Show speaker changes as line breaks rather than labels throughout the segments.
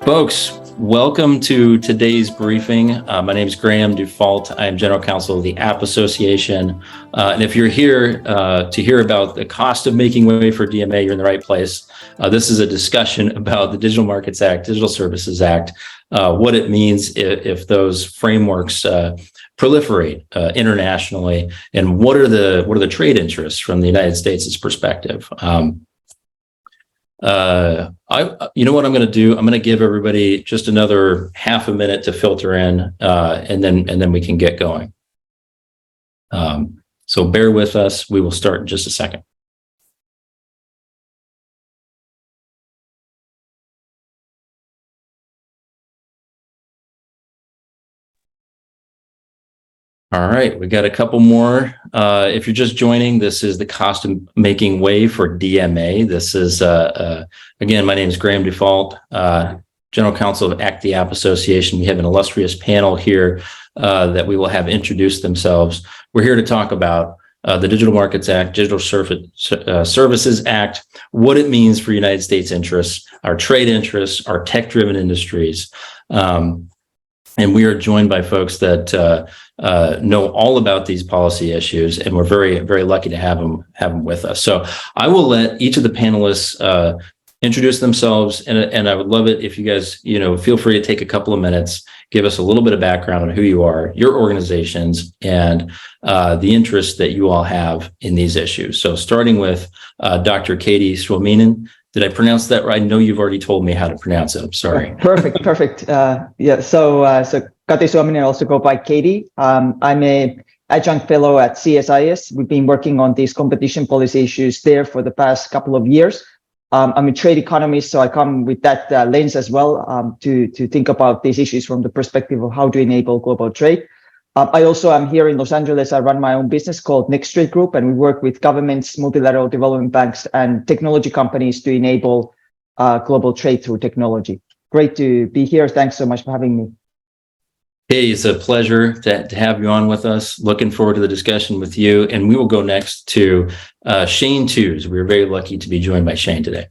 Folks, welcome to today's briefing. My name is Graham Dufault. I am General Counsel of the App Association. And if you're here to hear about the cost of making way for DMA, you're in the right place. This is a discussion about the Digital Markets Act, Digital Services Act, what it means if those frameworks proliferate internationally, and what are the trade interests from the United States' perspective. You know what I'm going to do? I'm going to give everybody just another half a minute to filter in, and then we can get going. So bear with us. We will start in just a second. All right, we got a couple more. If you're just joining, this is the cost of making way for DMA. This is, again, my name is Graham Dufault, General Counsel of ACT the App Association. We have an illustrious panel here that we will have introduce themselves. We're here to talk about the Digital Markets Act, Digital Services Act, what it means for United States interests, our trade interests, our tech-driven industries. And we are joined by folks that know all about these policy issues, and we're very, very lucky to have them with us. So I will let each of the panelists introduce themselves, and I would love it if you guys, feel free to take a couple of minutes, give us a little bit of background on who you are, your organizations, and the interests that you all have in these issues. So starting with Dr. Katie Suominen. Did I pronounce that right? I know you've already told me how to pronounce it. I'm sorry.
Perfect. So Kati Suominen, also go by Katie. I'm a adjunct fellow at CSIS. We've been working on these competition policy issues there for the past couple of years. I'm a trade economist, so I come with that lens as well to think about these issues from the perspective of how to enable global trade. I also am here in Los Angeles. I run my own business called Next Trade Group, and we work with governments, multilateral development banks, and technology companies to enable global trade through technology. Great to be here. Thanks so much for having me.
Hey, it's a pleasure to have you on with us. Looking forward to the discussion with you. And we will go next to Shane Tews. We're very lucky to be joined by Shane today.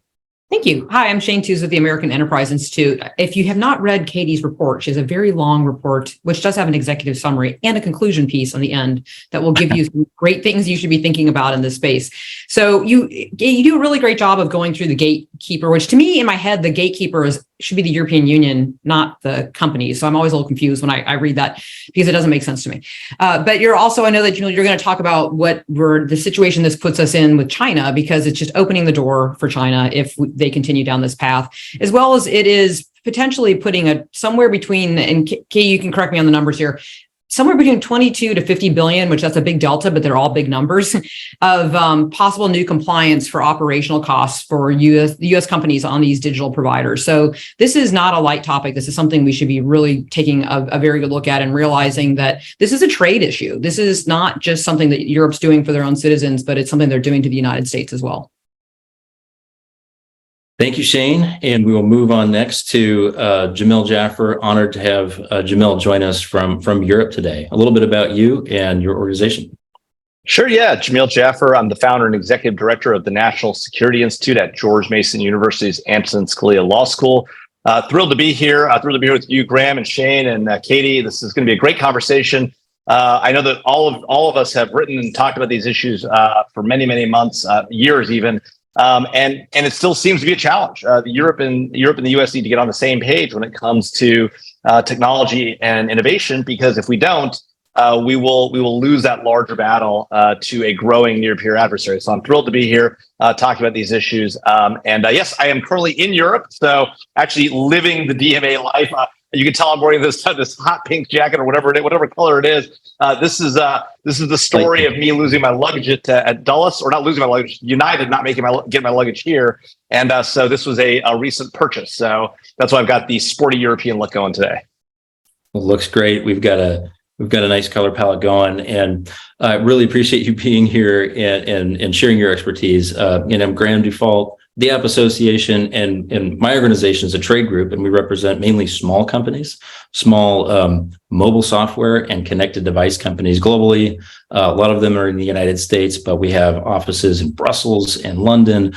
Thank you. Hi, I'm Shane Tews with the American Enterprise Institute. If you have not read Katie's report, she has a very long report, which does have an executive summary and a conclusion piece on the end that will give you some great things you should be thinking about in this space. So you do a really great job of going through the gatekeeper, which to me, in my head, the gatekeeper should be the European Union, not the companies. So I'm always a little confused when I read that because it doesn't make sense to me. But you're also, I know that you're going to talk about the situation this puts us in with China, because it's just opening the door for China if they continue down this path, as well as it is potentially putting somewhere between, and Kay, you can correct me on the numbers here, somewhere between 22 to 50 billion, which that's a big delta, but they're all big numbers, of possible new compliance for operational costs for US companies on these digital providers. So this is not a light topic. This is something we should be really taking a very good look at and realizing that this is a trade issue. This is not just something that Europe's doing for their own citizens, but it's something they're doing to the United States as well.
Thank you, Shane. And we will move on next to Jamil Jaffer. Honored to have Jamil join us from Europe today. A little bit about you and your organization.
Sure, yeah. Jamil Jaffer. I'm the founder and executive director of the National Security Institute at George Mason University's Antonin Scalia Law School. Thrilled to be here. Thrilled to be here with you, Graham and Shane and Katie. This is going to be a great conversation. I know that all of us have written and talked about these issues for many, many months, years even. And it still seems to be a challenge. Europe and the US need to get on the same page when it comes to technology and innovation, because if we don't, we will lose that larger battle to a growing near-peer adversary. So I'm thrilled to be here talking about these issues. Yes, I am currently in Europe, so actually living the DMA life. You can tell I'm wearing this hot pink jacket or whatever color it is. This is the story of me losing my luggage at Dulles, or not losing my luggage, United not get my luggage here. And so this was a recent purchase. So that's why I've got the sporty European look going today.
It looks great. We've got a nice color palette going, and I really appreciate you being here and sharing your expertise. I'm Graham Dufault, the App Association, and my organization is a trade group, and we represent mainly small companies, small mobile software and connected device companies globally. A lot of them are in the United States, but we have offices in Brussels and London.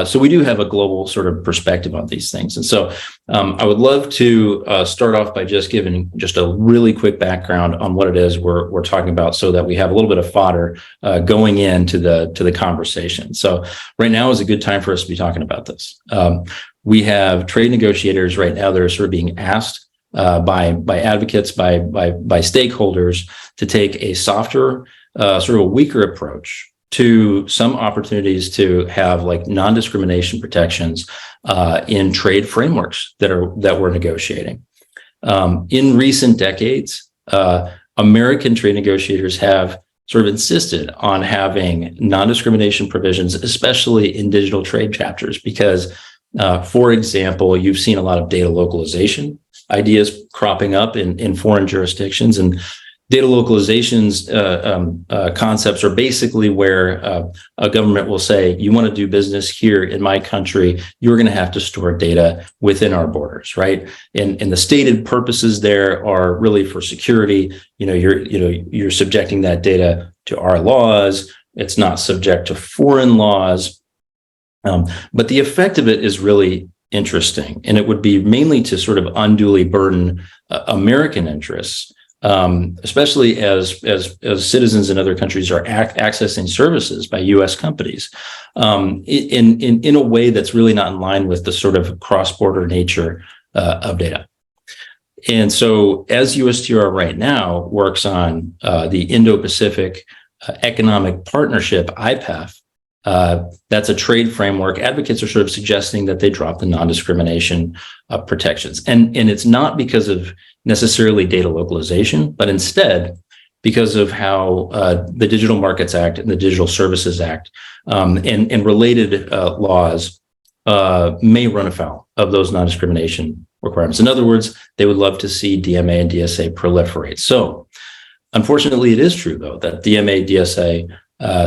So we do have a global sort of perspective on these things. And so I would love to start off by just giving just a really quick background on what it is we're talking about, so that we have a little bit of fodder going into the conversation. So right now is a good time for us to be talking about this. We have trade negotiators right now that are sort of being asked by advocates, by stakeholders, to take a softer, sort of a weaker approach to some opportunities to have like non-discrimination protections in trade frameworks that we're negotiating. In recent decades, American trade negotiators have sort of insisted on having non-discrimination provisions, especially in digital trade chapters, because, for example, you've seen a lot of data localization ideas cropping up in foreign jurisdictions, and data localizations concepts are basically where a government will say, you want to do business here in my country, you're going to have to store data within our borders, right? And the stated purposes there are really for security. You're subjecting that data to our laws. It's not subject to foreign laws. But the effect of it is really interesting, and it would be mainly to sort of unduly burden American interests, especially as citizens in other countries are accessing services by U.S. companies, in a way that's really not in line with the sort of cross-border nature of data. And so, as USTR right now works on the Indo-Pacific Economic Partnership (IPEF), that's a trade framework. Advocates are sort of suggesting that they drop the non-discrimination protections. And it's not because of necessarily data localization, but instead because of how the Digital Markets Act and the Digital Services Act and related laws may run afoul of those non-discrimination requirements. In other words, they would love to see DMA and DSA proliferate. So unfortunately, it is true, though, that DMA, DSA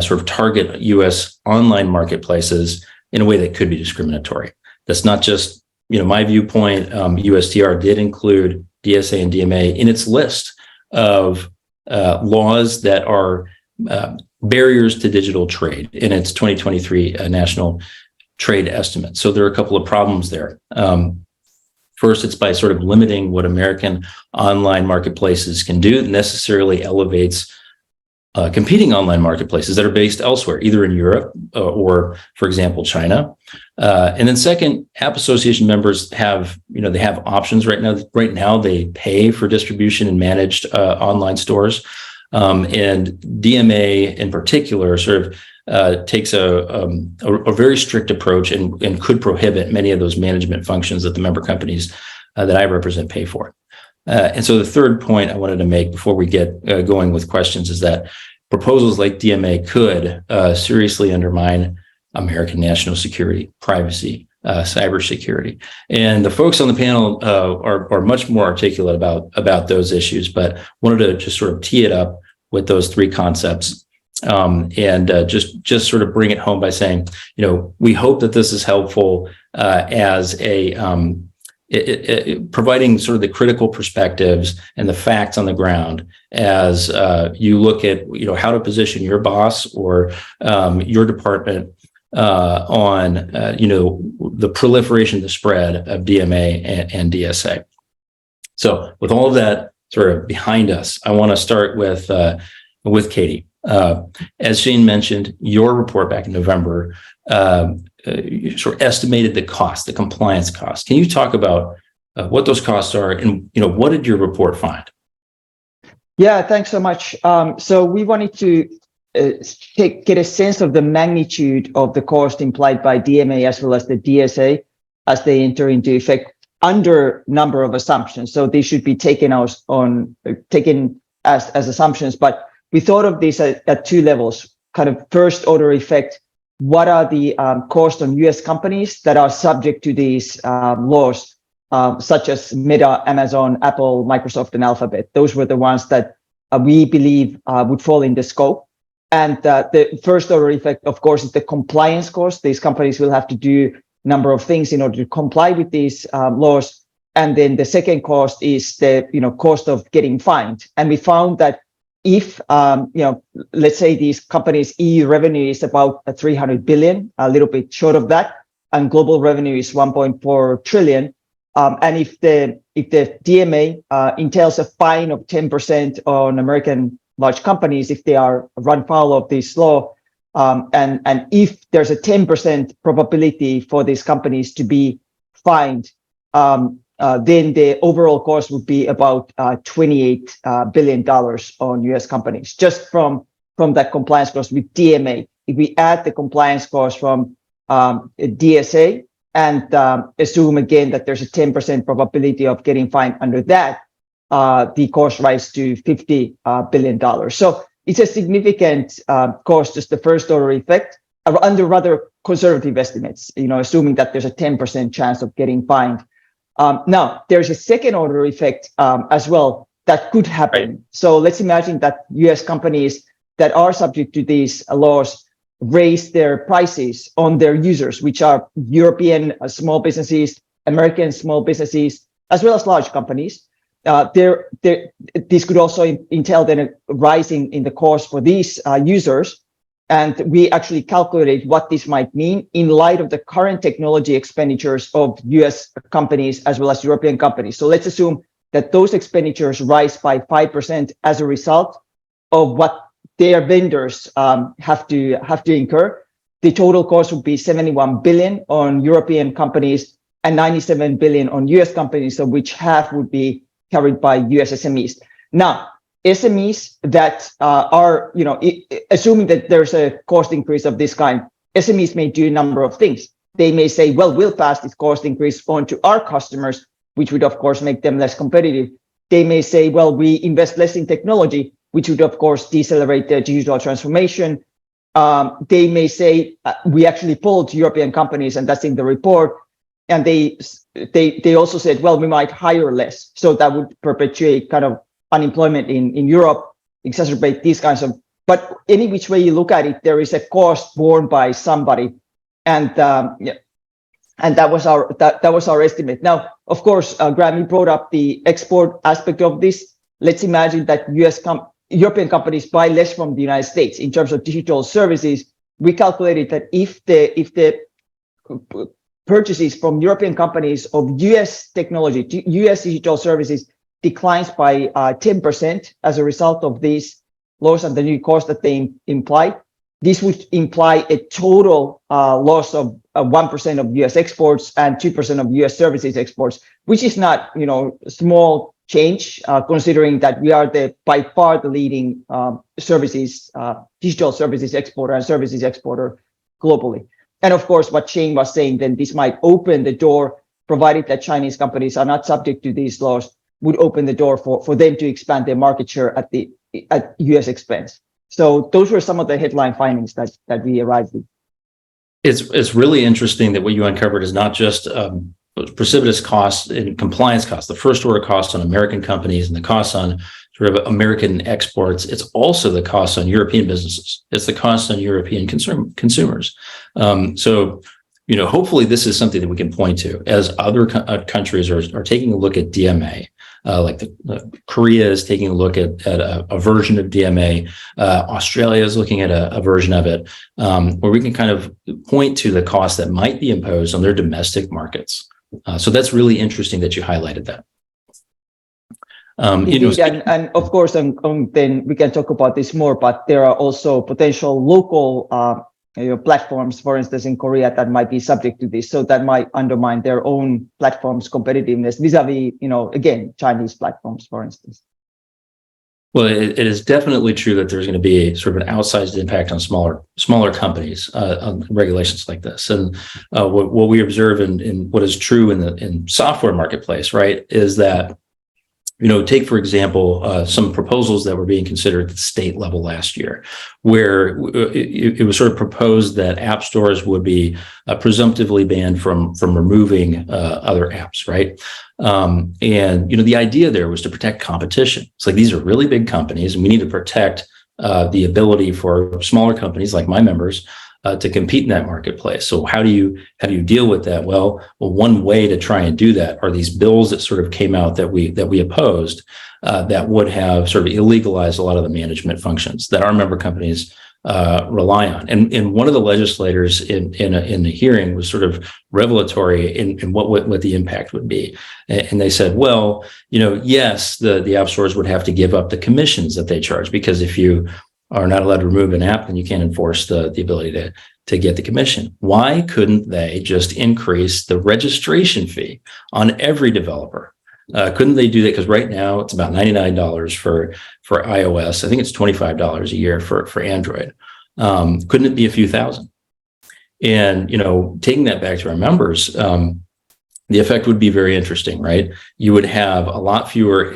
sort of target U.S. online marketplaces in a way that could be discriminatory. That's not just, my viewpoint. USTR did include DSA and DMA in its list of laws that are barriers to digital trade in its 2023 national trade estimate. So there are a couple of problems there. First, it's by sort of limiting what American online marketplaces can do. It necessarily elevates competing online marketplaces that are based elsewhere, either in Europe or, for example, China. And then second, app association members have, they have options right now. Right now, they pay for distribution and managed online stores. And DMA in particular sort of takes a very strict approach and could prohibit many of those management functions that the member companies that I represent pay for. And so the third point I wanted to make before we get going with questions is that proposals like DMA could seriously undermine American national security, privacy, cybersecurity. And the folks on the panel are much more articulate about those issues, but wanted to just sort of tee it up with those three concepts and just sort of bring it home by saying, we hope that this is helpful as a providing sort of the critical perspectives and the facts on the ground as you look at how to position your boss or your department on the proliferation, the spread of DMA and DSA. So with all of that sort of behind us, I want to start with Katie. As Shane mentioned, your report back in November you sort of estimated the cost, the compliance cost. Can you talk about what those costs are, and what did your report find?
Yeah, thanks so much. So we wanted to get a sense of the magnitude of the cost implied by DMA as well as the DSA as they enter into effect under number of assumptions. So they should be taken as assumptions, but we thought of this at two levels. Kind of first order effect. What are the costs on US companies that are subject to these laws, such as Meta, Amazon, Apple, Microsoft, and Alphabet? Those were the ones that we believe would fall in the scope. And the first order effect, of course, is the compliance cost. These companies will have to do a number of things in order to comply with these laws. And then the second cost is the cost of getting fined. And we found that if let's say these companies' EU revenue is about 300 billion, a little bit short of that, and global revenue is 1.4 trillion. And if the DMA entails a fine of 10% on American large companies if they are run foul of this law, and if there's a 10% probability for these companies to be fined, then the overall cost would be about $28 billion on US companies, just from that compliance cost with DMA. If we add the compliance cost from DSA and assume again that there's a 10% probability of getting fined under that, the cost rises to $50 billion. So it's a significant cost, just the first order effect, under rather conservative estimates, assuming that there's a 10% chance of getting fined. Now, there's a second order effect as well that could happen. Right. So let's imagine that US companies that are subject to these laws raise their prices on their users, which are European small businesses, American small businesses, as well as large companies. This could also entail then a rising in the cost for these users. And we actually calculate what this might mean in light of the current technology expenditures of US companies as well as European companies. So let's assume that those expenditures rise by 5% as a result of what their vendors have to incur. The total cost would be 71 billion on European companies and 97 billion on US companies, of which half would be carried by US SMEs. Now, SMEs that are, assuming that there's a cost increase of this kind, SMEs may do a number of things. They may say, well, we'll pass this cost increase on to our customers, which would, of course, make them less competitive. They may say, well, we invest less in technology, which would, of course, decelerate their digital transformation. They may say, we actually polled European companies, and that's in the report. And they also said, well, we might hire less. So that would perpetuate kind of unemployment in Europe, exacerbate these kinds of, but any which way you look at it, there is a cost borne by somebody. And that was our estimate. Now, of course, Graham, you brought up the export aspect of this. Let's imagine that European companies buy less from the United States in terms of digital services. We calculated that if the purchases from European companies of US technology, US digital services declines by 10% as a result of these laws and the new cost that they imply, this would imply a total loss of 1% of US exports and 2% of US services exports, which is not, small change, considering that we are by far the leading digital services exporter and services exporter globally. And of course, what Shane was saying, then this might open the door, provided that Chinese companies are not subject to these laws, would open the door for them to expand their market share at US expense. So those were some of the headline findings that we arrived at.
It's really interesting that what you uncovered is not just precipitous costs and compliance costs, the first order costs on American companies and the costs on sort of American exports. It's also the costs on European businesses. It's the costs on European consumers. So, hopefully this is something that we can point to as other countries are taking a look at DMA. Like Korea is taking a look at a version of DMA. Australia is looking at a version of it, where we can kind of point to the costs that might be imposed on their domestic markets. So that's really interesting that you highlighted that.
And of course, then we can talk about this more, but there are also potential local platforms, for instance, in Korea that might be subject to this. So that might undermine their own platforms' competitiveness vis-a-vis, again, Chinese platforms, for instance.
Well, it is definitely true that there's going to be sort of an outsized impact on smaller companies on regulations like this. And what we observe in what is true in software marketplace, right, is that take, for example, some proposals that were being considered at the state level last year, where it was sort of proposed that app stores would be presumptively banned from removing other apps, right? And, the idea there was to protect competition. It's like, these are really big companies and we need to protect the ability for smaller companies like my members to compete in that marketplace. So how do you deal with that? Well, one way to try and do that are these bills that sort of came out that we opposed that would have sort of illegalized a lot of the management functions that our member companies rely on. And one of the legislators in the hearing was sort of revelatory in what the impact would be. And they said, well, yes, the app stores would have to give up the commissions that they charge, because if you are not allowed to remove an app, then you can't enforce the ability to get the commission. Why couldn't they just increase the registration fee on every developer? Couldn't they do that? Because right now it's about $99 for iOS. I think it's $25 a year for Android. Couldn't it be a few thousand? And, taking that back to our members, the effect would be very interesting, right? You would have a lot fewer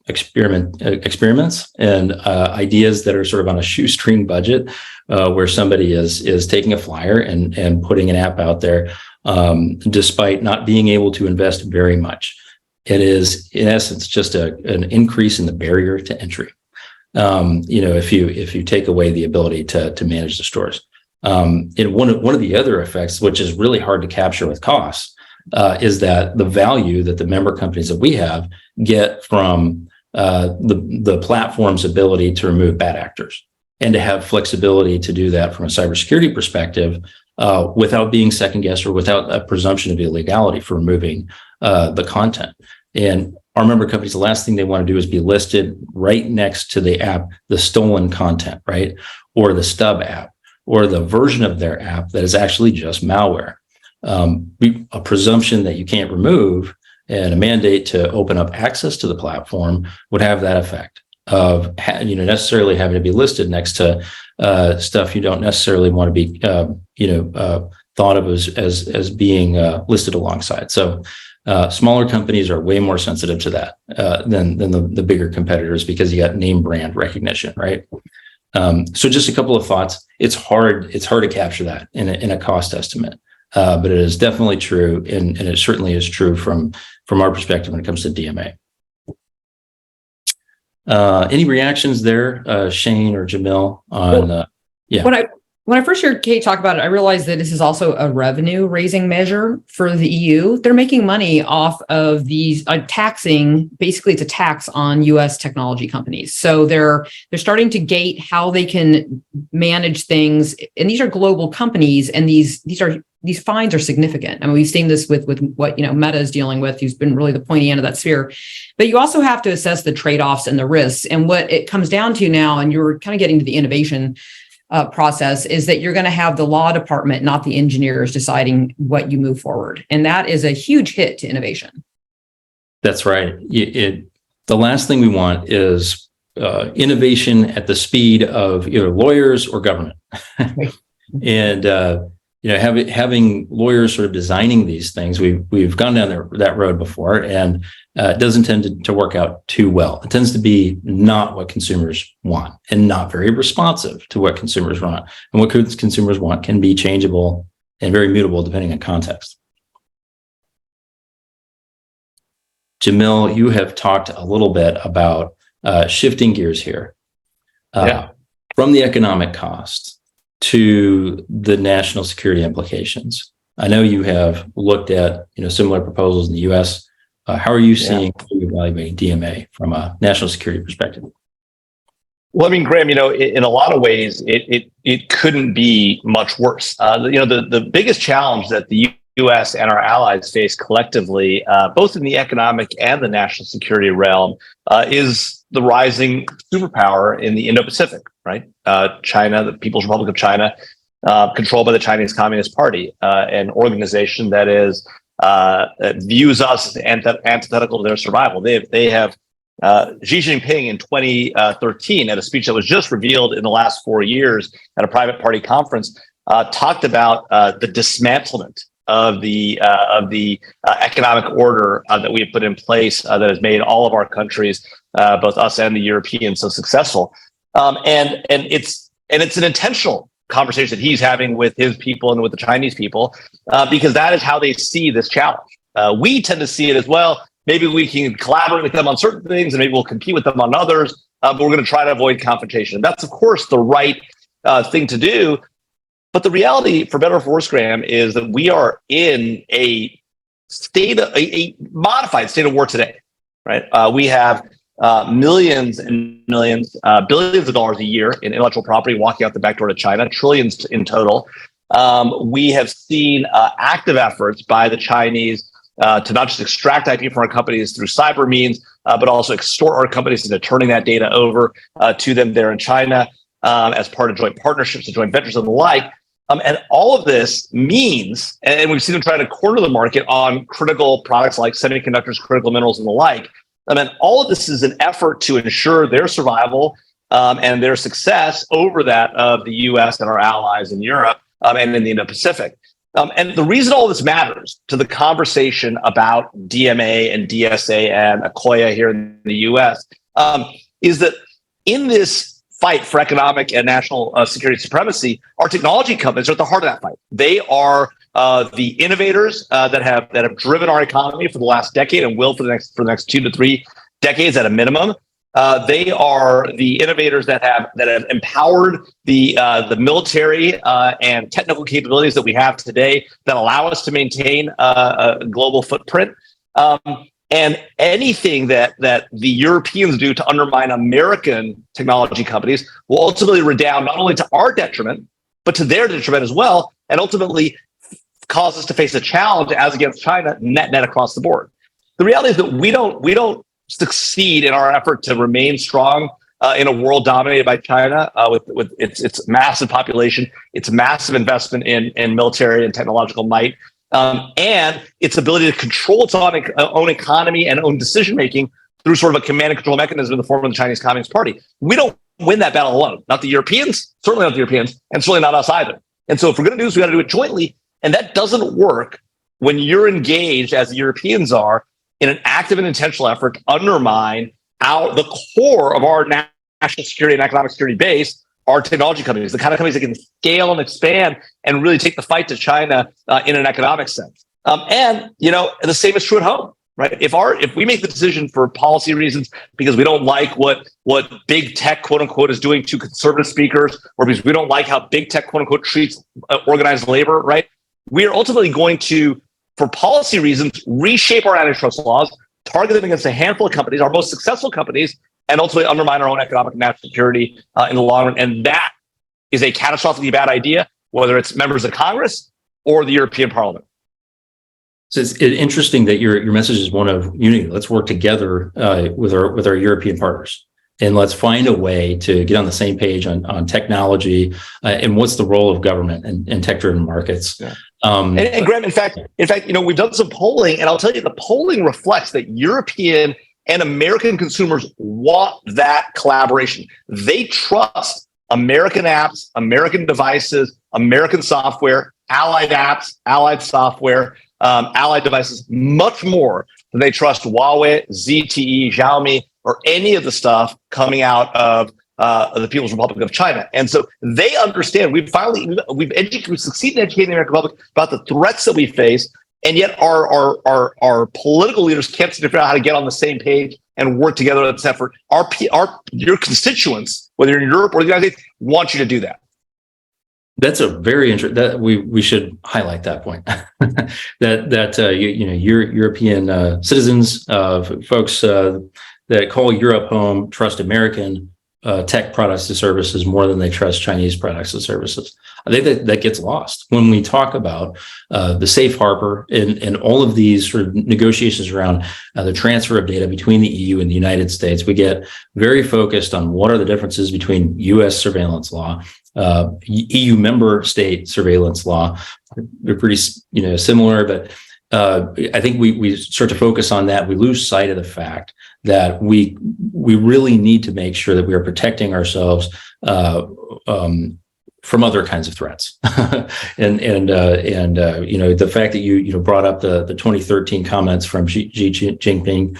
experiments and ideas that are sort of on a shoestring budget, where somebody is taking a flyer and putting an app out there, despite not being able to invest very much. It is, in essence, just an increase in the barrier to entry. If you take away the ability to manage the stores. And one of the other effects, which is really hard to capture with costs, is that the value that the member companies that we have get from the platform's ability to remove bad actors and to have flexibility to do that from a cybersecurity perspective, without being second guessed or without a presumption of illegality for removing the content. And our member companies, the last thing they want to do is be listed right next to the app, the stolen content, right? Or the stub app, or the version of their app that is actually just malware. A presumption that you can't remove and a mandate to open up access to the platform would have that effect of necessarily having to be listed next to stuff you don't necessarily want to be thought of as being listed alongside. So smaller companies are way more sensitive to that than the bigger competitors, because you got name brand recognition, right? So just a couple of thoughts. It's hard to capture that in a cost estimate, but it is definitely true, and it certainly is true from our perspective when it comes to DMA. Any reactions there, Shane or Jamil, on? Yeah.
When I first heard Kate talk about it, I realized that this is also a revenue raising measure for the EU. They're making money off of these taxing. Basically, it's a tax on U.S. technology companies. So they're starting to gate how they can manage things. And these are global companies, and these fines are significant. I mean, we've seen this with what Meta is dealing with, who's been really the pointy end of that sphere. But you also have to assess the trade-offs and the risks. And what it comes down to now, and you're kind of getting to the innovation process, is that you're going to have the law department, not the engineers, deciding what you move forward. And that is a huge hit to innovation. That's right.
The last thing we want is innovation at the speed of either lawyers or government. And having lawyers sort of designing these things, we've gone down that road before, and it doesn't tend to work out too well. It tends to be not what consumers want, and not very responsive to what consumers want. And what consumers want can be changeable and very mutable depending on context. Jamil, you have talked a little bit about shifting gears here from the economic costs to the national security implications. I know you have looked at similar proposals in the U.S. How are you seeing evaluating DMA from a national security perspective?
Well, I mean, Graham, in a lot of ways, it couldn't be much worse. The biggest challenge that the U.S. and our allies face collectively, both in the economic and the national security realm, is the rising superpower in the Indo-Pacific, right? China, the People's Republic of China, controlled by the Chinese Communist Party, an organization that views us as antithetical to their survival. They have Xi Jinping in 2013, at a speech that was just revealed in the last 4 years at a private party conference, talked about the dismantlement of the economic order that we have put in place that has made all of our countries, both us and the Europeans, so successful. And it's an intentional conversation that he's having with his people and with the Chinese people, because that is how they see this challenge. We tend to see it as, well, maybe we can collaborate with them on certain things and maybe we'll compete with them on others, but we're going to try to avoid confrontation. That's, of course, the right thing to do. But the reality, for better or for worse, Graham, is that we are in a modified state of war today, right? We have millions and millions, billions of dollars a year in intellectual property walking out the back door to China, trillions in total. We have seen active efforts by the Chinese to not just extract IP from our companies through cyber means, but also extort our companies into turning that data over to them there in China as part of joint partnerships and joint ventures and the like. And all of this means, and we've seen them try to corner the market on critical products like semiconductors, critical minerals, and the like. And all of this is an effort to ensure their survival and their success over that of the US and our allies in Europe and in the Indo-Pacific. And the reason all this matters to the conversation about DMA and DSA and Accoya here in the US is that in this fight for economic and national security supremacy, our technology companies are at the heart of that fight. They are the innovators that have driven our economy for the last decade and will for the next 2 to 3 decades at a minimum. They are the innovators that have empowered the military and technical capabilities that we have today that allow us to maintain a global footprint. And anything that the Europeans do to undermine American technology companies will ultimately redound not only to our detriment, but to their detriment as well, and ultimately cause us to face a challenge as against China net across the board. The reality is that we don't succeed in our effort to remain strong in a world dominated by China with its massive population, its massive investment in military and technological might, and its ability to control its own economy and own decision-making through sort of a command and control mechanism in the form of the Chinese Communist Party. We don't win that battle alone. Not the Europeans, certainly not the Europeans, and certainly not us either. And so if we're going to do this, we got to do it jointly. And that doesn't work when you're engaged, as the Europeans are, in an active and intentional effort to undermine the core of our national security and economic security base, our technology companies, the kind of companies that can scale and expand and really take the fight to China in an economic sense. And the same is true at home, right? If we make the decision for policy reasons because we don't like what big tech, quote unquote, is doing to conservative speakers, or because we don't like how big tech, quote unquote, treats organized labor, right? We are ultimately going to, for policy reasons, reshape our antitrust laws, target them against a handful of companies, our most successful companies, and ultimately undermine our own economic and national security in the long run. And that is a catastrophically bad idea, whether it's members of Congress or the European Parliament.
So it's interesting that your message is one of unity. Let's work together with our European partners, and let's find a way to get on the same page on technology and what's the role of government and tech-driven markets.
Yeah. And Graham, in fact, we've done some polling, and I'll tell you, the polling reflects that European and American consumers want that collaboration. They trust American apps, American devices, American software, allied apps, allied software, allied devices much more than they trust Huawei, ZTE, Xiaomi, or any of the stuff coming out of the People's Republic of China. And so they understand. We've succeeded in educating the American public about the threats that we face. And yet our political leaders can't seem to figure out how to get on the same page and work together in this effort. Your constituents, whether you're in Europe or the United States, want you to do that.
That's a very interesting. That we should highlight that point. Your European citizens, folks that call Europe home, trust American tech products and services more than they trust Chinese products and services. I think that gets lost when we talk about the safe harbor and all of these sort of negotiations around the transfer of data between the EU and the United States. We get very focused on what are the differences between U.S. surveillance law, EU member state surveillance law. They're pretty similar, but I think we start to focus on that. We lose sight of the fact that we really need to make sure that we are protecting ourselves from other kinds of threats. and the fact that you brought up the 2013 comments from Xi Jinping,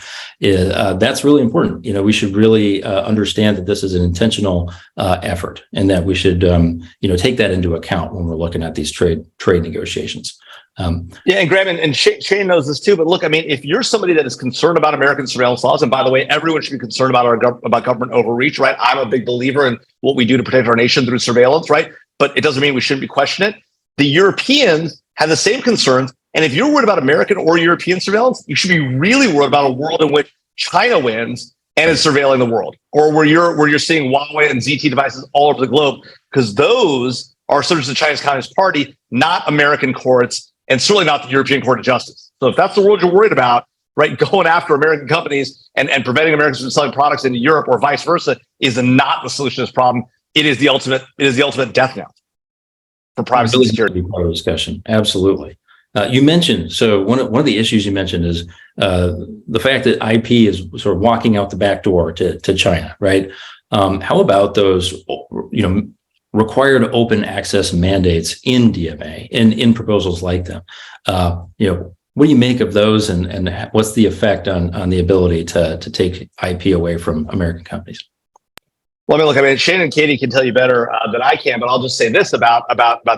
that's really important. We should really understand that this is an intentional effort, and that we should take that into account when we're looking at these trade negotiations.
Yeah, and Graham and Shane knows this too. But look, I mean, if you're somebody that is concerned about American surveillance laws, and by the way, everyone should be concerned about about government overreach, right? I'm a big believer in what we do to protect our nation through surveillance, right? but it doesn't mean we shouldn't be questioning it. The Europeans have the same concerns. And if you're worried about American or European surveillance, you should be really worried about a world in which China wins and is surveilling the world, or where you're seeing Huawei and ZT devices all over the globe, because those are subject to the Chinese Communist Party, not American courts, and certainly not the European Court of Justice. So if that's the world you're worried about, right, going after American companies and preventing Americans from selling products into Europe or vice versa is not the solution to this problem. It is the ultimate death knell for privacy and security.
Part of the discussion. Absolutely. You mentioned, so one of the issues you mentioned is the fact that IP is sort of walking out the back door to China, right? How about those, required open access mandates in DMA and in proposals like them? What do you make of those, and what's the effect on the ability to take IP away from American companies?
Well, I mean, Shane and Katie can tell you better than I can, but I'll just say this about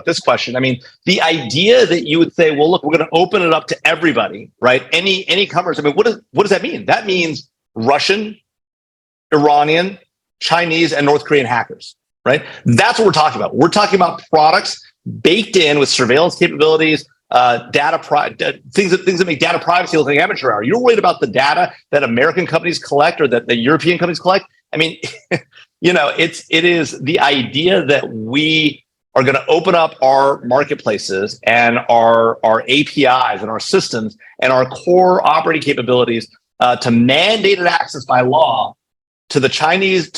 this question. I mean, the idea that you would say, well, look, we're going to open it up to everybody, right? Any comers. I mean, what does that mean? That means Russian, Iranian, Chinese, and North Korean hackers, right? That's what we're talking about. We're talking about products baked in with surveillance capabilities, things that make data privacy look like amateur hour. You're worried about the data that American companies collect or that the European companies collect. I mean, it is the idea that we are going to open up our marketplaces and our APIs and our systems and our core operating capabilities to mandated access by law to the Chinese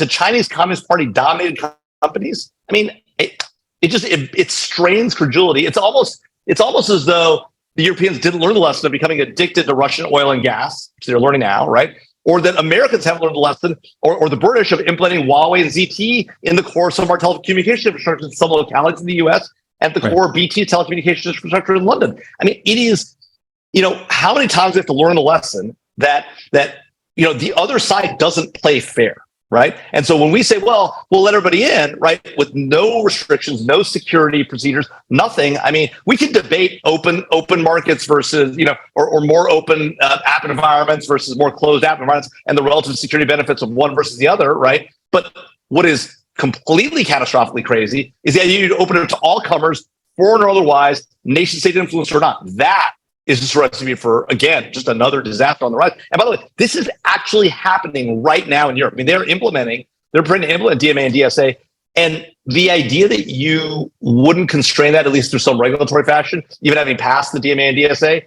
Communist Party dominated companies. I mean, it strains credulity. It's almost as though the Europeans didn't learn the lesson of becoming addicted to Russian oil and gas, which they're learning now, right? Or that Americans haven't learned the lesson, or the British of implementing Huawei and ZT in the core of some of our telecommunication infrastructure in some localities in the US and the core of BT telecommunications infrastructure in London. I mean, it is, how many times we have to learn the lesson that the other side doesn't play fair, right? And so when we say, well, we'll let everybody in, right, with no restrictions, no security procedures, nothing. I mean, we can debate open markets versus, or more open app environments versus more closed app environments and the relative security benefits of one versus the other, right? But what is completely catastrophically crazy is the idea to open it to all comers, foreign or otherwise, nation state influence or not. That is just a recipe for, again, just another disaster on the rise. And by the way, this is actually happening right now in Europe. I mean, they're trying to implement DMA and DSA. And the idea that you wouldn't constrain that, at least through some regulatory fashion, even having passed the DMA and DSA,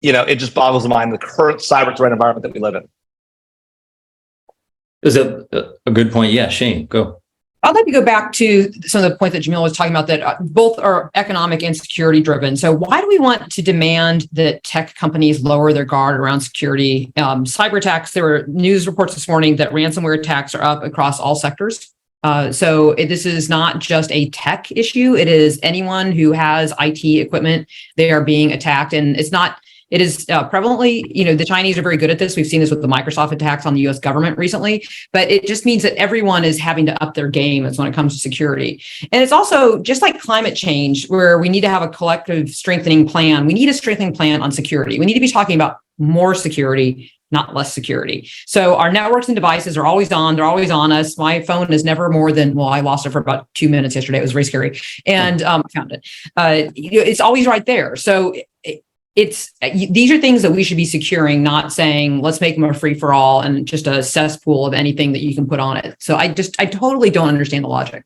it just boggles the mind, the current cyber threat environment that we live in.
Is that a good point? Yeah, Shane, go.
I'd like to go back to some of the points that Jamil was talking about, that both are economic and security driven. So why do we want to demand that tech companies lower their guard around security? Cyber attacks, there were news reports this morning that ransomware attacks are up across all sectors. So this is not just a tech issue. It is anyone who has IT equipment, they are being attacked. And it is prevalently, the Chinese are very good at this. We've seen this with the Microsoft attacks on the US government recently, but it just means that everyone is having to up their game as when it comes to security. And it's also just like climate change, where we need to have a collective strengthening plan. We need a strengthening plan on security. We need to be talking about more security, not less security. So our networks and devices are always on. They're always on us. My phone is never more than, I lost it for about 2 minutes yesterday. It was very scary. And found it. It's always right there. So these are things that we should be securing, not saying, let's make them a free for all and just a cesspool of anything that you can put on it. So I totally don't understand the logic.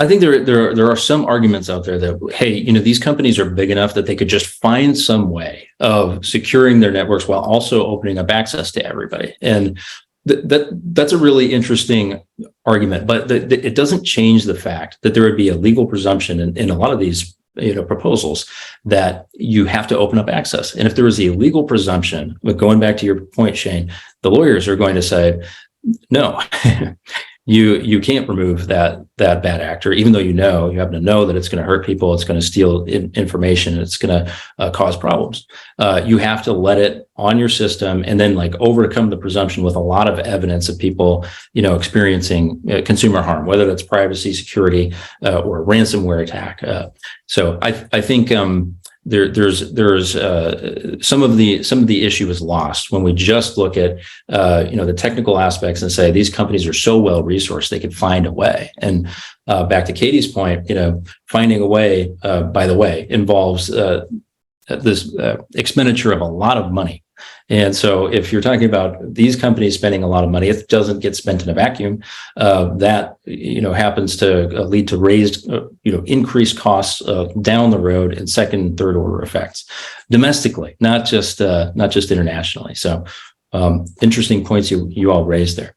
I think there are some arguments out there that, hey, these companies are big enough that they could just find some way of securing their networks while also opening up access to everybody. And that's a really interesting argument, but it doesn't change the fact that there would be a legal presumption in a lot of these proposals that you have to open up access. And if there is a legal presumption, but going back to your point, Shane, the lawyers are going to say, no, you can't remove that bad actor, even though you happen to know that it's going to hurt people, it's going to steal information, it's going to cause problems. You have to let it on your system and then overcome the presumption with a lot of evidence of people, experiencing consumer harm, whether that's privacy, security, or a ransomware attack. So I think there's some of the issue is lost when we just look at the technical aspects and say these companies are so well resourced they can find a way. And back to Katie's point, finding a way, by the way, involves this expenditure of a lot of money. And so if you're talking about these companies spending a lot of money, it doesn't get spent in a vacuum. That, happens to lead to raised, increased costs down the road and second and third order effects domestically, not just internationally. So interesting points you all raised there.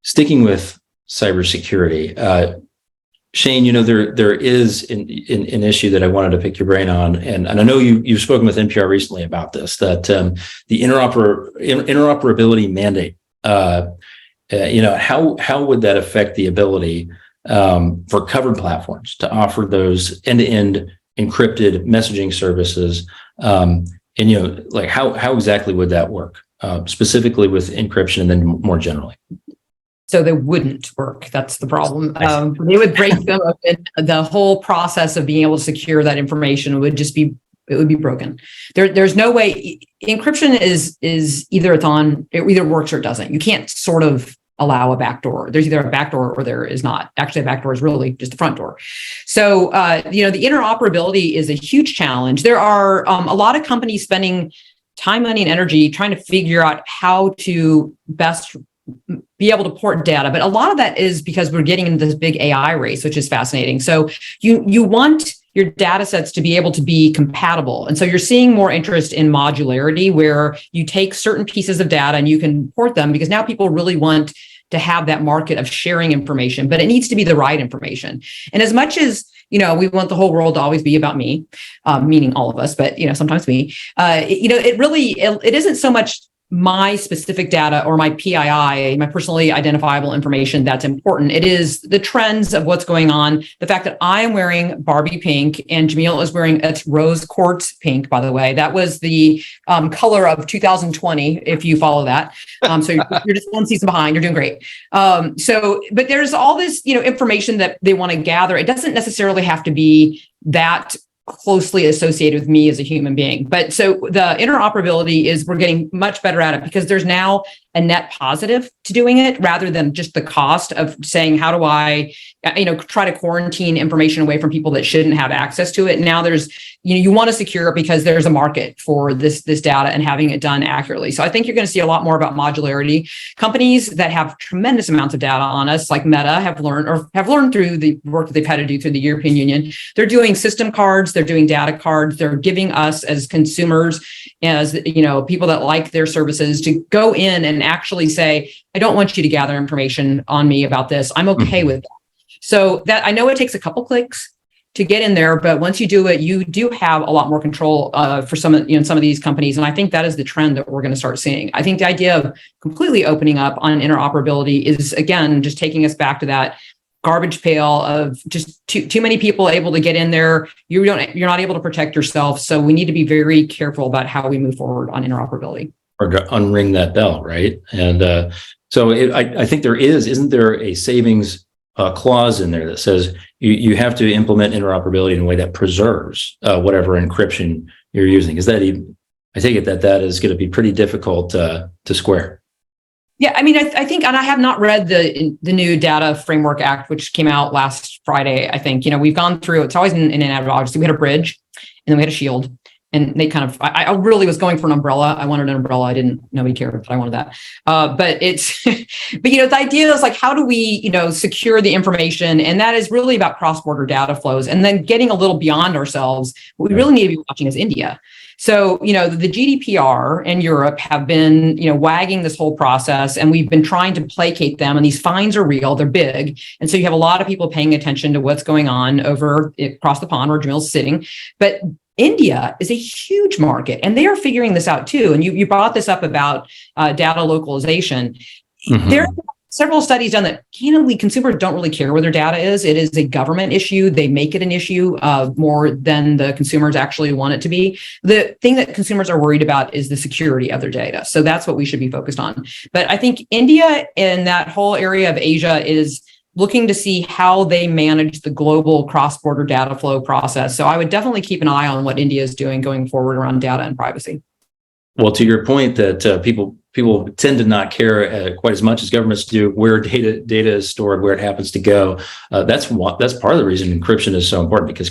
Sticking with cybersecurity, Shane, there is an issue that I wanted to pick your brain on, and I know you've spoken with NPR recently about this, that the interoperability mandate, how would that affect the ability for covered platforms to offer those end-to-end encrypted messaging services, and how exactly would that work, specifically with encryption and then more generally?
So they wouldn't work. That's the problem. They would break them up, and the whole process of being able to secure that information would be broken. There's no way. Encryption is either it either works or it doesn't. You can't sort of allow a backdoor. There's either a backdoor or there is not. Actually, a backdoor is really just the front door. So the interoperability is a huge challenge. There are a lot of companies spending time, money, and energy trying to figure out how to best be able to port data. But a lot of that is because we're getting into this big AI race, which is fascinating. So you want your data sets to be able to be compatible. And so you're seeing more interest in modularity, where you take certain pieces of data and you can port them, because now people really want to have that market of sharing information, but it needs to be the right information. And as much as we want the whole world to always be about me, meaning all of us, but sometimes me, it isn't so much my specific data or my PII, my personally identifiable information, that's important. It is the trends of what's going on. The fact that I am wearing Barbie pink and Jamil is wearing it's rose quartz pink, by the way. That was the color of 2020, if you follow that. So you're just one season behind. You're doing great. But there's all this, information that they want to gather. It doesn't necessarily have to be that closely associated with me as a human being. But so the interoperability is, we're getting much better at it, because there's now a net positive to doing it, rather than just the cost of saying, how do I, try to quarantine information away from people that shouldn't have access to it. Now there's, you want to secure it because there's a market for this data and having it done accurately. So I think you're going to see a lot more about modularity. Companies that have tremendous amounts of data on us, like Meta, have learned through the work that they've had to do through the European Union. They're doing system cards, they're doing data cards, they're giving us as consumers, as people that like their services, to go in and actually say, I don't want you to gather information on me about this. I'm okay with that. So that, I know it takes a couple clicks to get in there, but once you do it, you do have a lot more control for some of these companies. And I think that is the trend that we're going to start seeing. I think the idea of completely opening up on interoperability is, again, just taking us back to that garbage pail of just too many people able to get in there. You're not able to protect yourself. So we need to be very careful about how we move forward on interoperability.
Or to unring that bell, right? And I think isn't there a savings clause in there that says you have to implement interoperability in a way that preserves whatever encryption you're using? Is that even? I take it that is going to be pretty difficult to square.
Yeah, I mean, I think, and I have not read the new Data Framework Act, which came out last Friday. I think we've gone through. It's always in an advocacy. We had a bridge, and then we had a shield. And they kind of, I really was going for an umbrella. I wanted an umbrella. Nobody cared, but I wanted that. But the idea is like, how do we, secure the information? And that is really about cross-border data flows. And then getting a little beyond ourselves, what we really need to be watching is India. So, the GDPR and Europe have been, wagging this whole process, and we've been trying to placate them. And these fines are real, they're big. And so you have a lot of people paying attention to what's going on over across the pond where Jamil's sitting. But India is a huge market, and they are figuring this out too. And you brought this up about data localization. Mm-hmm. There are several studies done that candidly consumers don't really care where their data is. It is a government issue. They make it an issue more than the consumers actually want it to be. The thing that consumers are worried about is the security of their data. So that's what we should be focused on. But I think India and that whole area of Asia is looking to see how they manage the global cross-border data flow process. So I would definitely keep an eye on what India is doing going forward around data and privacy.
Well, to your point that people tend to not care quite as much as governments do where data is stored, where it happens to go. That's part of the reason encryption is so important, because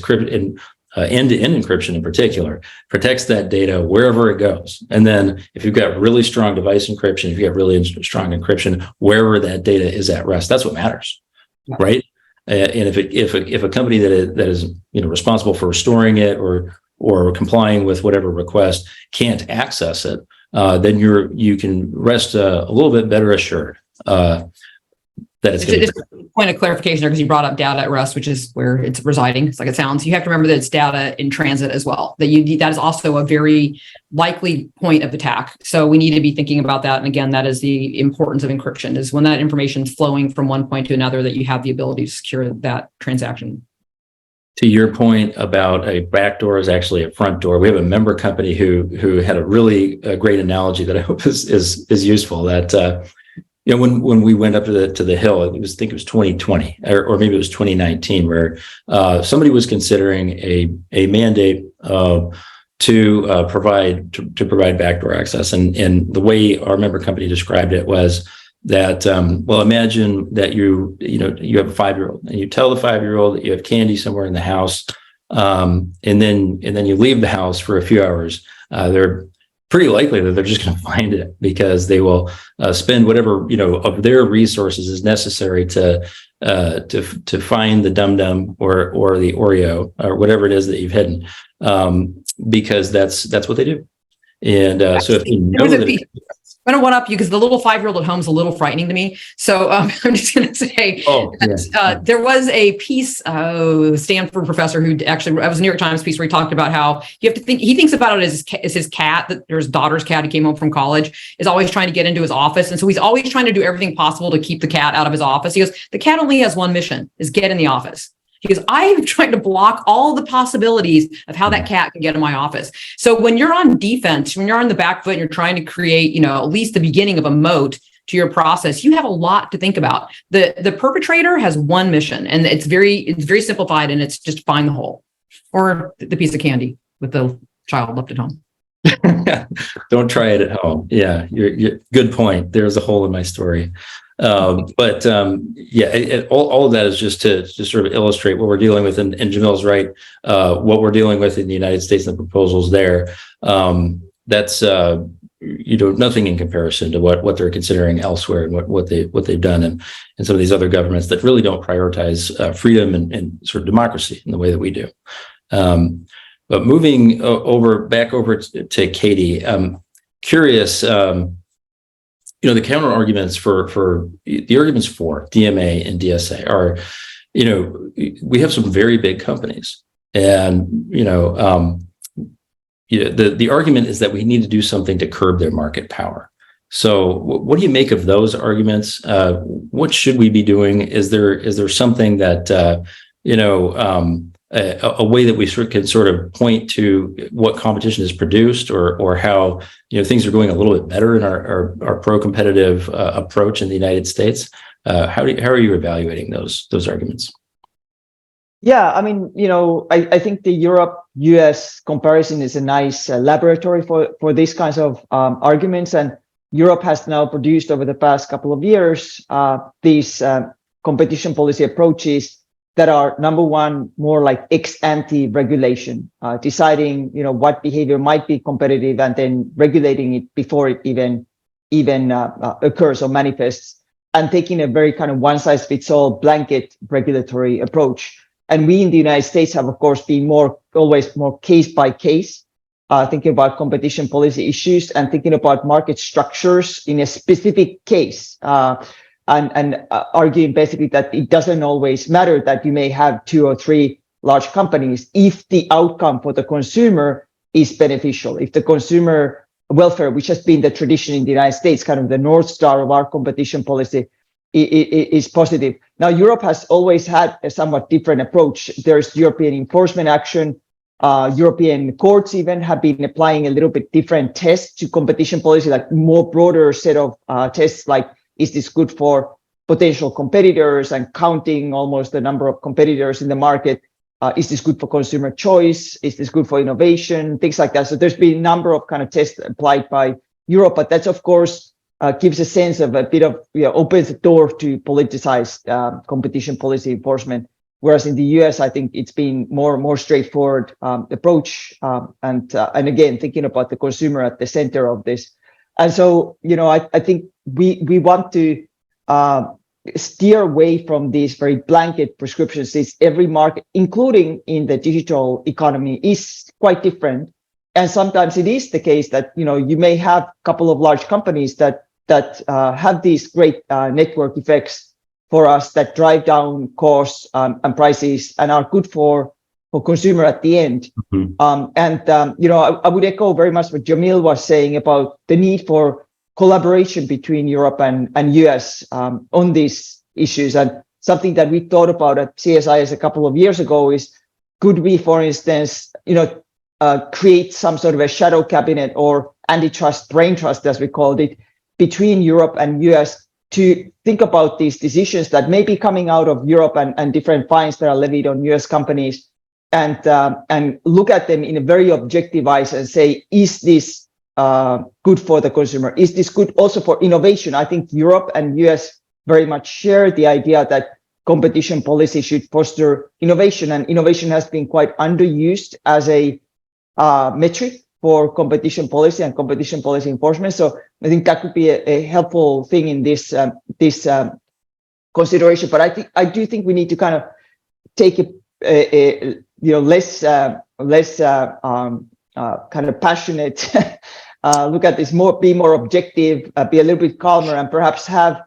end-to-end encryption in particular protects that data wherever it goes. And then if you've got really strong device encryption, if you've got really strong encryption wherever that data is at rest, that's what matters, right? And if a company that is responsible for restoring it or complying with whatever request can't access it, then you can rest a little bit better assured that it's
just a point of clarification there, because you brought up data at rest, which is where it's residing. It's like it sounds. You have to remember that it's data in transit as well. That is also a very likely point of attack. So we need to be thinking about that. And again, that is the importance of encryption, is when that information is flowing from one point to another, that you have the ability to secure that transaction.
To your point about a back door is actually a front door. We have a member company who had a really great analogy that I hope is useful. That when we went up to the Hill, I think it was 2020 or maybe it was 2019, where somebody was considering a mandate to provide backdoor access, and the way our member company described it was that imagine that you have a 5-year-old and you tell the 5-year-old that you have candy somewhere in the house, and then you leave the house for a few hours. They're pretty likely that they're just going to find it, because they will spend whatever of their resources is necessary to find the Dum Dum or the Oreo or whatever it is that you've hidden, because that's what they do. And so if you know that.
I'm going to one-up you, because the little 5-year-old at home is a little frightening to me. So I'm just going to say there was a piece, Stanford professor who actually, it was a New York Times piece where he talked about how you have to think, he thinks about it as his cat, or his daughter's cat who came home from college, is always trying to get into his office. And so he's always trying to do everything possible to keep the cat out of his office. He goes, the cat only has one mission, is get in the office. He goes, I'm trying to block all the possibilities of how that cat can get in my office. So when you're on defense, when you're on the back foot and you're trying to create, at least the beginning of a moat to your process, you have a lot to think about. The perpetrator has one mission, and it's very simplified, and it's just find the hole or the piece of candy with the child left at home.
Don't try it at home. Yeah, you're good point. There's a hole in my story. All of that is just to sort of illustrate what we're dealing with, and Jamil's right. What we're dealing with in the United States and the proposals there, that's nothing in comparison to what they're considering elsewhere, and what they've done in some of these other governments that really don't prioritize freedom and sort of democracy in the way that we do. But moving back over to Katie, I'm curious. The counter arguments for DMA and DSA are, we have some very big companies, and the argument is that we need to do something to curb their market power. So, what do you make of those arguments? What should we be doing? Is there something that a way that we can sort of point to what competition has produced, or how things are going a little bit better in our pro-competitive approach in the United States? How are you evaluating those arguments?
Yeah, I mean, I think the Europe-US comparison is a nice laboratory for these kinds of arguments, and Europe has now produced over the past couple of years these competition policy approaches that are, number one, more like ex-ante regulation, deciding what behavior might be competitive and then regulating it before it even occurs or manifests, and taking a very kind of one-size-fits-all blanket regulatory approach. And we in the United States have, of course, been always more case by case, thinking about competition policy issues and thinking about market structures in a specific case. And arguing basically that it doesn't always matter that you may have 2 or 3 large companies if the outcome for the consumer is beneficial. If the consumer welfare, which has been the tradition in the United States, kind of the North Star of our competition policy, is positive. Now, Europe has always had a somewhat different approach. There's European enforcement action. European courts even have been applying a little bit different tests to competition policy, like more broader set of tests, like, is this good for potential competitors and counting almost the number of competitors in the market. Is this good for consumer choice? Is this good for innovation? Things like that. So there's been a number of kind of tests applied by Europe, but that's of course gives a sense of a bit of, opens the door to politicized competition policy enforcement. Whereas in the US, I think it's been more straightforward approach, and again thinking about the consumer at the center of this. And so, I think we want to steer away from these very blanket prescriptions. Since every market, including in the digital economy, is quite different, and sometimes it is the case that you may have a couple of large companies that have these great network effects for us that drive down costs and prices and are good for consumer at the end. I would echo very much what Jamil was saying about the need for collaboration between Europe and US on these issues. And something that we thought about at CSIS a couple of years ago is, could we, for instance, create some sort of a shadow cabinet or antitrust brain trust, as we called it, between Europe and US to think about these decisions that may be coming out of Europe and different fines that are levied on US companies, and look at them in a very objective eyes and say, is this good for the consumer? Is this good also for innovation? I think Europe and US very much share the idea that competition policy should foster innovation, and innovation has been quite underused as a metric for competition policy and competition policy enforcement. So I think that could be a helpful thing in this consideration. But I do think we need to kind of take a less kind of passionate look at this, be more objective, be a little bit calmer, and perhaps have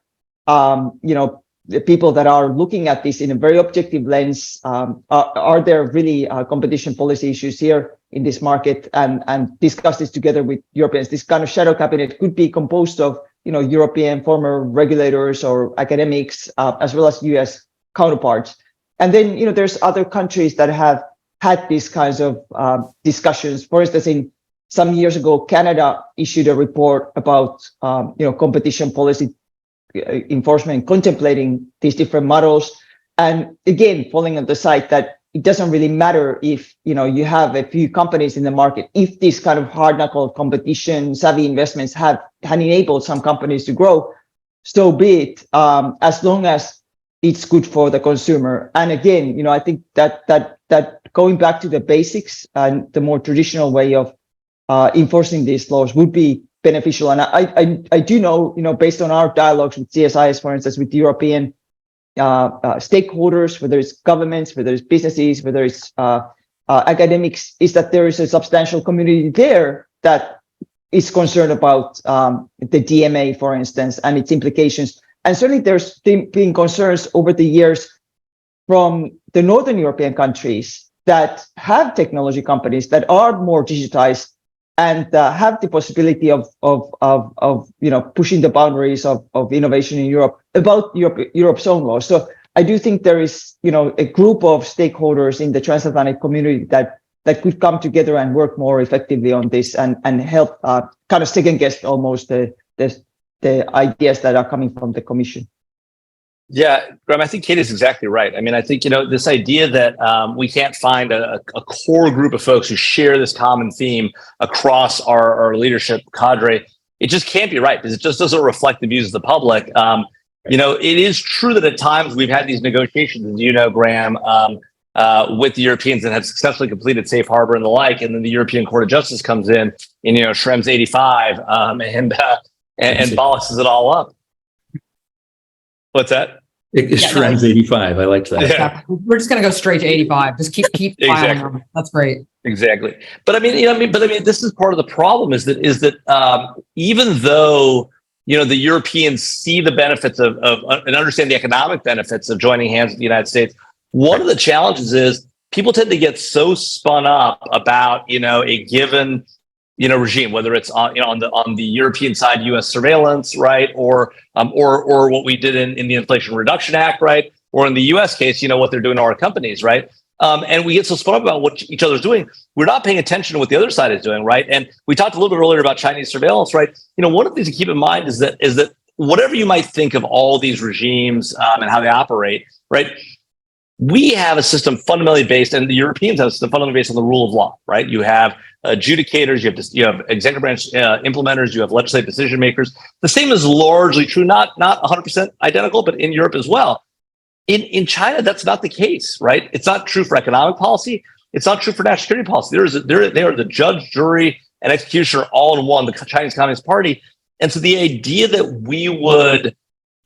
the people that are looking at this in a very objective lens. Are there really competition policy issues here in this market, and discuss this together with Europeans? This kind of shadow cabinet could be composed of European former regulators or academics, as well as US counterparts. And then there's other countries that have had these kinds of discussions. For instance, in some years ago, Canada issued a report about competition policy enforcement, contemplating these different models, and again falling on the side that it doesn't really matter if you have a few companies in the market. If these kind of hard knuckle competition savvy investments had enabled some companies to grow, so be it, as long as it's good for the consumer. And again, I think that going back to the basics and the more traditional way of enforcing these laws would be beneficial. And I do know, based on our dialogues with CSIS, for instance, with European stakeholders, whether it's governments, whether it's businesses, whether it's academics, is that there is a substantial community there that is concerned about the DMA, for instance, and its implications. And certainly there's been concerns over the years from the Northern European countries that have technology companies that are more digitized and have the possibility of pushing the boundaries of innovation in Europe about Europe's own laws. So I do think there is a group of stakeholders in the transatlantic community that could come together and work more effectively on this and help kind of second guess almost the ideas that are coming from the Commission.
Yeah, Graham, I think Kate is exactly right. I mean, I think, this idea that we can't find a core group of folks who share this common theme across our leadership cadre, it just can't be right, because it just doesn't reflect the views of the public. It is true that at times we've had these negotiations, as Graham, with the Europeans that have successfully completed safe harbor and the like, and then the European Court of Justice comes in Schrems 85 and bollocks it all up. What's that?
It's Schrems 85. I liked that.
Yeah.
We're just going to go straight to 85. Just keep
Exactly.
filing them. That's great.
Exactly. But I mean, this is part of the problem is that even though, the Europeans see the benefits of and understand the economic benefits of joining hands with the United States, one of the challenges is people tend to get so spun up about, a given regime, whether it's on the European side, U.S. surveillance, right, or what we did in the Inflation Reduction Act, right, or in the U.S. case, what they're doing to our companies, right, and we get so spun up about what each other's doing, we're not paying attention to what the other side is doing, right. And we talked a little bit earlier about Chinese surveillance, right. One of the things to keep in mind is that whatever you might think of all these regimes and how they operate, right? We have a system fundamentally based, and the Europeans have a system fundamentally based on the rule of law, right? You have adjudicators, you have executive branch implementers, you have legislative decision makers. The same is largely true, not 100% identical, but in Europe as well. In China, that's not the case, right? It's not true for economic policy. It's not true for national security policy. They are the judge, jury, and executioner all in one, the Chinese Communist Party. And so the idea that we would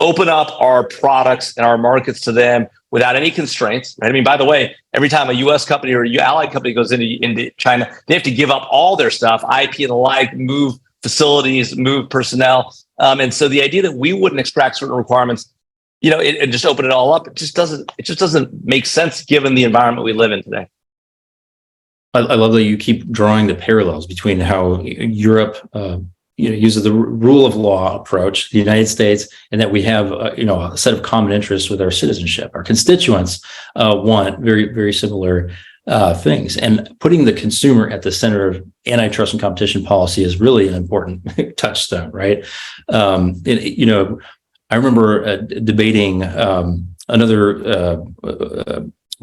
open up our products and our markets to them without any constraints, right? I mean, by the way, every time a US company or a allied company goes into China, they have to give up all their stuff, IP and the like, move facilities, move personnel. And so the idea that we wouldn't extract certain requirements, and just open it all up, it just doesn't make sense given the environment we live in today.
I love that you keep drawing the parallels between how Europe uses the rule of law approach, the United States, and that we have a set of common interests with our citizenship. Our constituents want very, very similar things, and putting the consumer at the center of antitrust and competition policy is really an important touchstone, right? I remember debating another